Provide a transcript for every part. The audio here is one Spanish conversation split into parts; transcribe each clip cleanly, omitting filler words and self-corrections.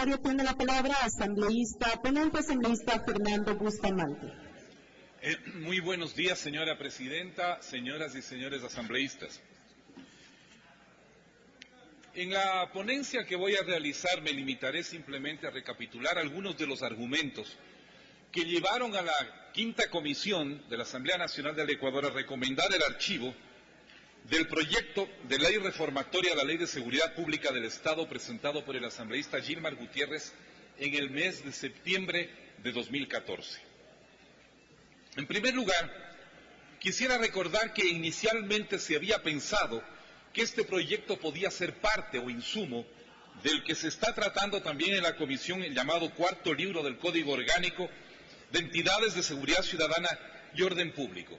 parlamentario tiene la palabra, ponente asambleísta Fernando Bustamante. Muy buenos días, señora presidenta, señoras y señores asambleístas. En la ponencia que voy a realizar me limitaré simplemente a recapitular algunos de los argumentos que llevaron a la quinta comisión de la Asamblea Nacional del Ecuador a recomendar el archivo del proyecto de ley reformatoria a la Ley de Seguridad Pública del Estado presentado por el asambleísta Gilmar Gutiérrez en el mes de septiembre de 2014. En primer lugar, quisiera recordar que inicialmente se había pensado que este proyecto podía ser parte o insumo del que se está tratando también en la comisión, el llamado cuarto libro del Código Orgánico de Entidades de Seguridad Ciudadana y Orden Público.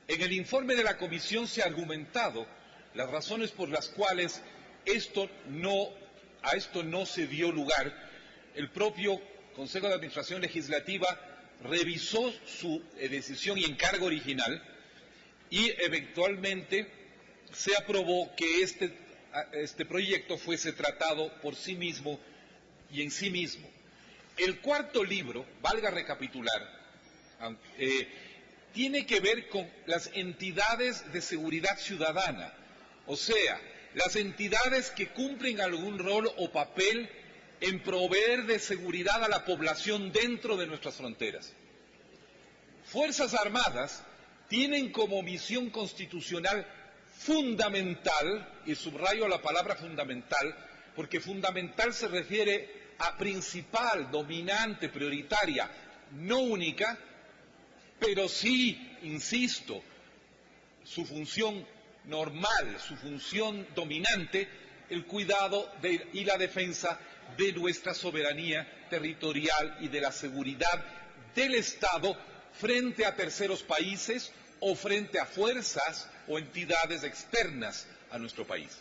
En el informe de la comisión se ha argumentado las razones por las cuales a esto no se dio lugar. El propio Consejo de Administración Legislativa revisó su decisión y encargo original y eventualmente se aprobó que este proyecto fuese tratado por sí mismo y en sí mismo. El cuarto libro, valga recapitular, tiene que ver con las entidades de seguridad ciudadana, o sea, las entidades que cumplen algún rol o papel en proveer de seguridad a la población dentro de nuestras fronteras. Fuerzas Armadas tienen como misión constitucional fundamental, y subrayo la palabra fundamental, porque fundamental se refiere a principal, dominante, prioritaria, no única, pero sí, insisto, su función normal, su función dominante, el cuidado y la defensa de nuestra soberanía territorial y de la seguridad del Estado frente a terceros países o frente a fuerzas o entidades externas a nuestro país.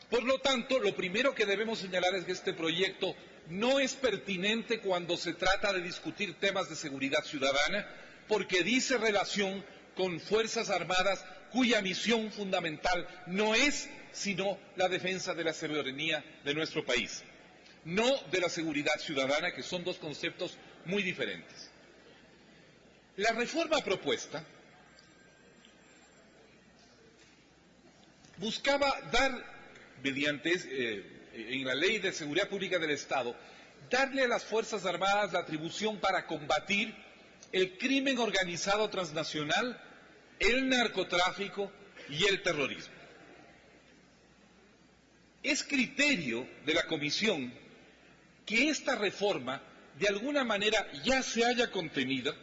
Por lo tanto, lo primero que debemos señalar es que este proyecto no es pertinente cuando se trata de discutir temas de seguridad ciudadana, porque dice relación con Fuerzas Armadas cuya misión fundamental no es sino la defensa de la soberanía de nuestro país, no de la seguridad ciudadana, que son dos conceptos muy diferentes. La reforma propuesta buscaba dar, mediante en la Ley de Seguridad Pública del Estado, darle a las Fuerzas Armadas la atribución para combatir el crimen organizado transnacional, el narcotráfico y el terrorismo. Es criterio de la Comisión que esta reforma de alguna manera ya se haya contenido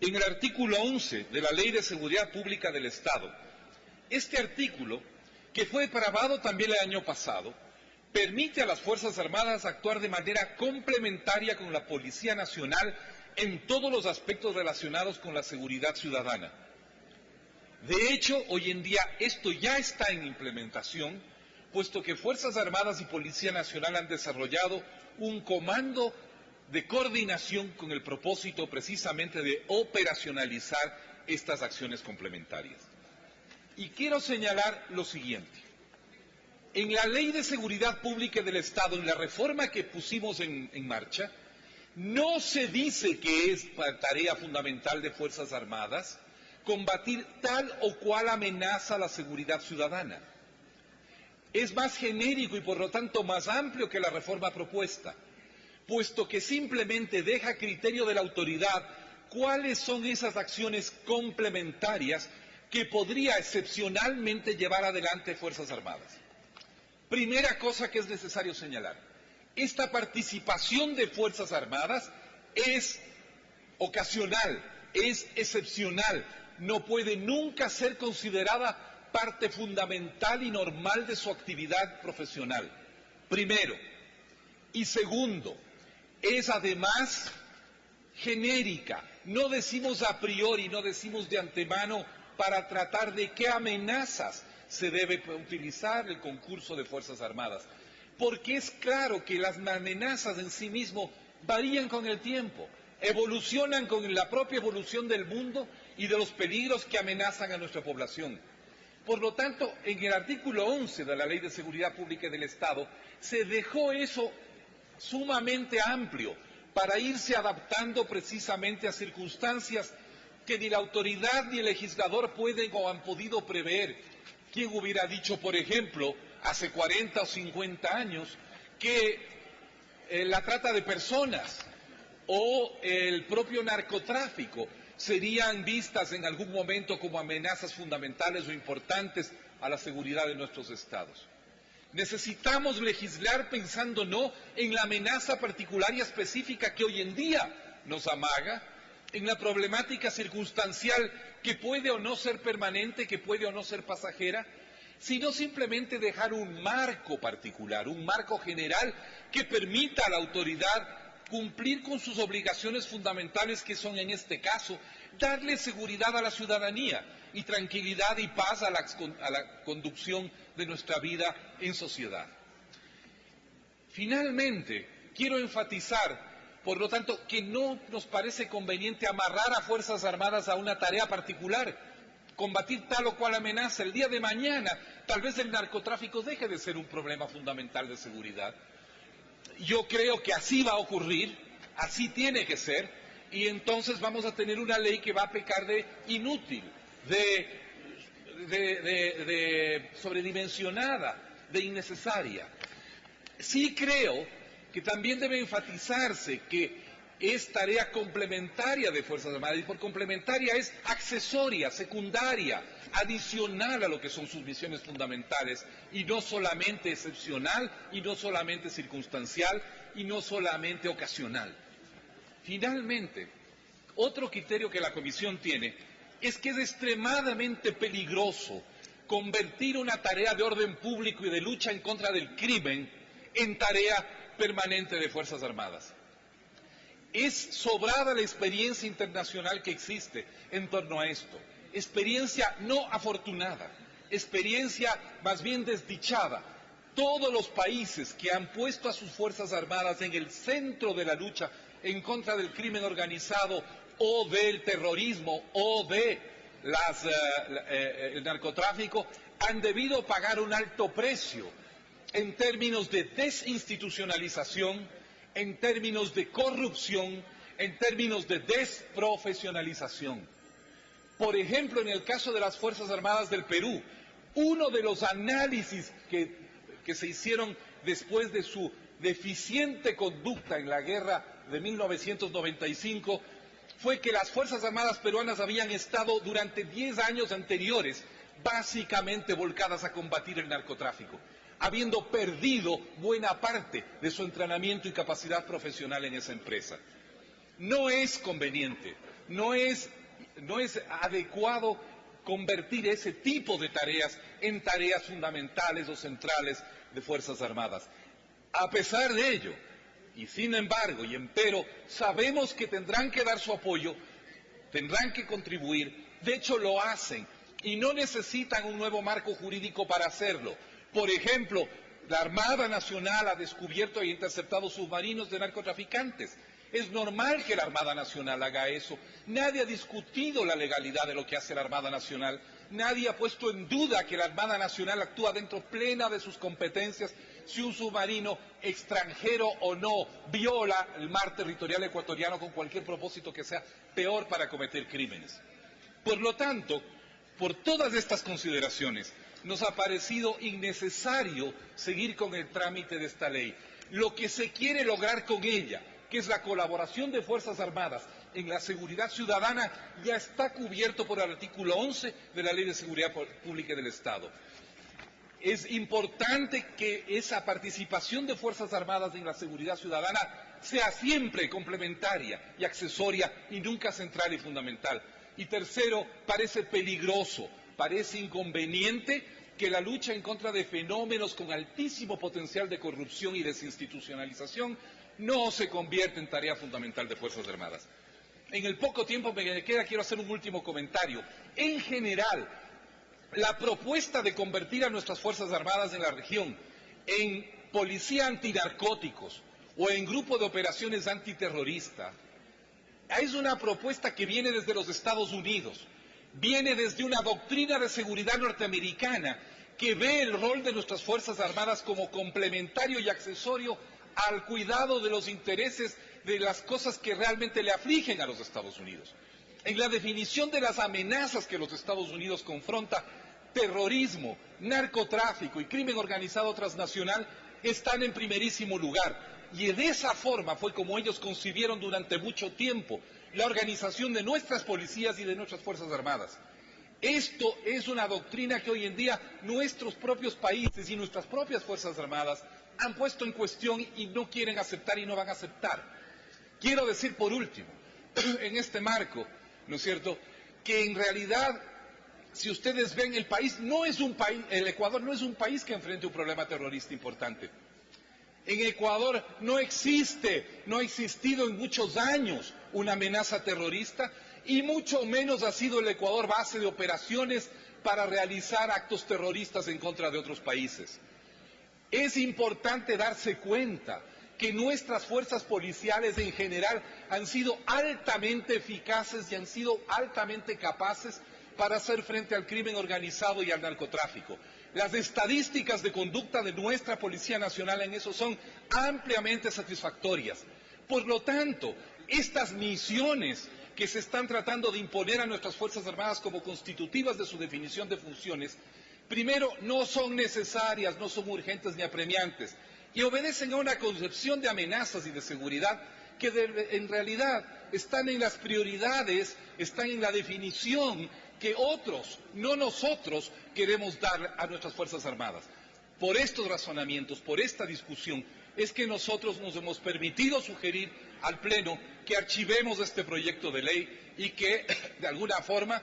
en el artículo 11 de la Ley de Seguridad Pública del Estado. Este artículo, que fue aprobado también el año pasado, permite a las Fuerzas Armadas actuar de manera complementaria con la Policía Nacional en todos los aspectos relacionados con la seguridad ciudadana. De hecho, hoy en día esto ya está en implementación, puesto que Fuerzas Armadas y Policía Nacional han desarrollado un comando de coordinación con el propósito precisamente de operacionalizar estas acciones complementarias. Y quiero señalar lo siguiente. En la Ley de Seguridad Pública del Estado, en la reforma que pusimos en marcha, no se dice que es tarea fundamental de Fuerzas Armadas combatir tal o cual amenaza a la seguridad ciudadana. Es más genérico y por lo tanto más amplio que la reforma propuesta, puesto que simplemente deja a criterio de la autoridad cuáles son esas acciones complementarias que podría excepcionalmente llevar adelante Fuerzas Armadas. Primera cosa que es necesario señalar, esta participación de Fuerzas Armadas es ocasional, es excepcional, no puede nunca ser considerada parte fundamental y normal de su actividad profesional. Primero. Y segundo, es además genérica, no decimos a priori, no decimos de antemano para tratar de qué amenazas se debe utilizar el concurso de Fuerzas Armadas, porque es claro que las amenazas en sí mismo varían con el tiempo, evolucionan con la propia evolución del mundo y de los peligros que amenazan a nuestra población. Por lo tanto, en el artículo 11 de la Ley de Seguridad Pública del Estado se dejó eso sumamente amplio para irse adaptando precisamente a circunstancias que ni la autoridad ni el legislador pueden o han podido prever. ¿Quién hubiera dicho, por ejemplo, hace 40 o 50 años, que la trata de personas o el propio narcotráfico serían vistas en algún momento como amenazas fundamentales o importantes a la seguridad de nuestros estados? Necesitamos legislar pensando no en la amenaza particular y específica que hoy en día nos amaga, en la problemática circunstancial que puede o no ser permanente, que puede o no ser pasajera, sino simplemente dejar un marco particular, un marco general que permita a la autoridad cumplir con sus obligaciones fundamentales, que son en este caso darle seguridad a la ciudadanía y tranquilidad y paz a la conducción de nuestra vida en sociedad. Finalmente, quiero enfatizar, por lo tanto, que no nos parece conveniente amarrar a Fuerzas Armadas a una tarea particular, combatir tal o cual amenaza. El día de mañana, tal vez el narcotráfico deje de ser un problema fundamental de seguridad. Yo creo que así va a ocurrir, así tiene que ser, y entonces vamos a tener una ley que va a pecar de inútil, de sobredimensionada, de innecesaria. Sí creo que también debe enfatizarse que es tarea complementaria de Fuerzas Armadas, y por complementaria es accesoria, secundaria, adicional a lo que son sus misiones fundamentales, y no solamente excepcional, y no solamente circunstancial, y no solamente ocasional. Finalmente, otro criterio que la Comisión tiene es que es extremadamente peligroso convertir una tarea de orden público y de lucha en contra del crimen en tarea permanente de Fuerzas Armadas. Es sobrada la experiencia internacional que existe en torno a esto, experiencia no afortunada, experiencia más bien desdichada. Todos los países que han puesto a sus Fuerzas Armadas en el centro de la lucha en contra del crimen organizado o del terrorismo o de el narcotráfico han debido pagar un alto precio en términos de desinstitucionalización, en términos de corrupción, en términos de desprofesionalización. Por ejemplo, en el caso de las Fuerzas Armadas del Perú, uno de los análisis que se hicieron después de su deficiente conducta en la guerra de 1995 fue que las Fuerzas Armadas peruanas habían estado durante 10 años anteriores básicamente volcadas a combatir el narcotráfico, habiendo perdido buena parte de su entrenamiento y capacidad profesional en esa empresa. No es conveniente, no es adecuado convertir ese tipo de tareas en tareas fundamentales o centrales de Fuerzas Armadas. A pesar de ello, y sin embargo, y empero, sabemos que tendrán que dar su apoyo, tendrán que contribuir, de hecho lo hacen, y no necesitan un nuevo marco jurídico para hacerlo. Por ejemplo, la Armada Nacional ha descubierto e interceptado submarinos de narcotraficantes. Es normal que la Armada Nacional haga eso. Nadie ha discutido la legalidad de lo que hace la Armada Nacional. Nadie ha puesto en duda que la Armada Nacional actúa dentro plena de sus competencias si un submarino extranjero o no viola el mar territorial ecuatoriano con cualquier propósito que sea peor para cometer crímenes. Por lo tanto, por todas estas consideraciones, nos ha parecido innecesario seguir con el trámite de esta ley. Lo que se quiere lograr con ella, que es la colaboración de Fuerzas Armadas en la seguridad ciudadana, ya está cubierto por el artículo 11 de la Ley de Seguridad Pública del Estado. Es importante que esa participación de Fuerzas Armadas en la seguridad ciudadana sea siempre complementaria y accesoria y nunca central y fundamental. Y tercero, parece peligroso, parece inconveniente que la lucha en contra de fenómenos con altísimo potencial de corrupción y desinstitucionalización no se convierta en tarea fundamental de Fuerzas Armadas. En el poco tiempo que me queda quiero hacer un último comentario. En general, la propuesta de convertir a nuestras Fuerzas Armadas en la región en policía antinarcóticos o en grupo de operaciones antiterroristas es una propuesta que viene desde los Estados Unidos, viene desde una doctrina de seguridad norteamericana que ve el rol de nuestras Fuerzas Armadas como complementario y accesorio al cuidado de los intereses de las cosas que realmente le afligen a los Estados Unidos. En la definición de las amenazas que los Estados Unidos confronta, terrorismo, narcotráfico y crimen organizado transnacional están en primerísimo lugar. Y de esa forma fue como ellos concibieron durante mucho tiempo la organización de nuestras policías y de nuestras Fuerzas Armadas. Esto es una doctrina que hoy en día nuestros propios países y nuestras propias Fuerzas Armadas han puesto en cuestión y no quieren aceptar y no van a aceptar. Quiero decir por último, en este marco, ¿no es cierto?, que en realidad, si ustedes ven, el Ecuador no es un país que enfrente un problema terrorista importante. En Ecuador no existe, no ha existido en muchos años una amenaza terrorista y mucho menos ha sido el Ecuador base de operaciones para realizar actos terroristas en contra de otros países. Es importante darse cuenta que nuestras fuerzas policiales en general han sido altamente eficaces y han sido altamente capaces para hacer frente al crimen organizado y al narcotráfico. Las estadísticas de conducta de nuestra Policía Nacional en eso son ampliamente satisfactorias. Por lo tanto, estas misiones que se están tratando de imponer a nuestras Fuerzas Armadas como constitutivas de su definición de funciones, primero, no son necesarias, no son urgentes ni apremiantes, y obedecen a una concepción de amenazas y de seguridad que en realidad están en las prioridades, están en la definición que otros, no nosotros, queremos dar a nuestras Fuerzas Armadas. Por estos razonamientos, por esta discusión, es que nosotros nos hemos permitido sugerir al Pleno que archivemos este proyecto de ley y que, de alguna forma,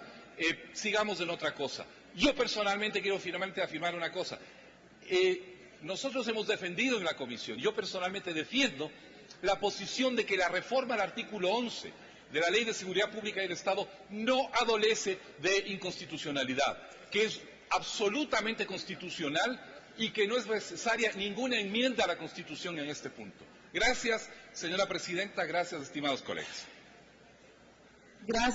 sigamos en otra cosa. Yo personalmente quiero finalmente afirmar una cosa. Nosotros hemos defendido en la comisión, yo personalmente defiendo la posición de que la reforma al artículo 11 de la Ley de Seguridad Pública del Estado no adolece de inconstitucionalidad, que es absolutamente constitucional y que no es necesaria ninguna enmienda a la Constitución en este punto. Gracias, señora presidenta, gracias, estimados colegas. Gracias.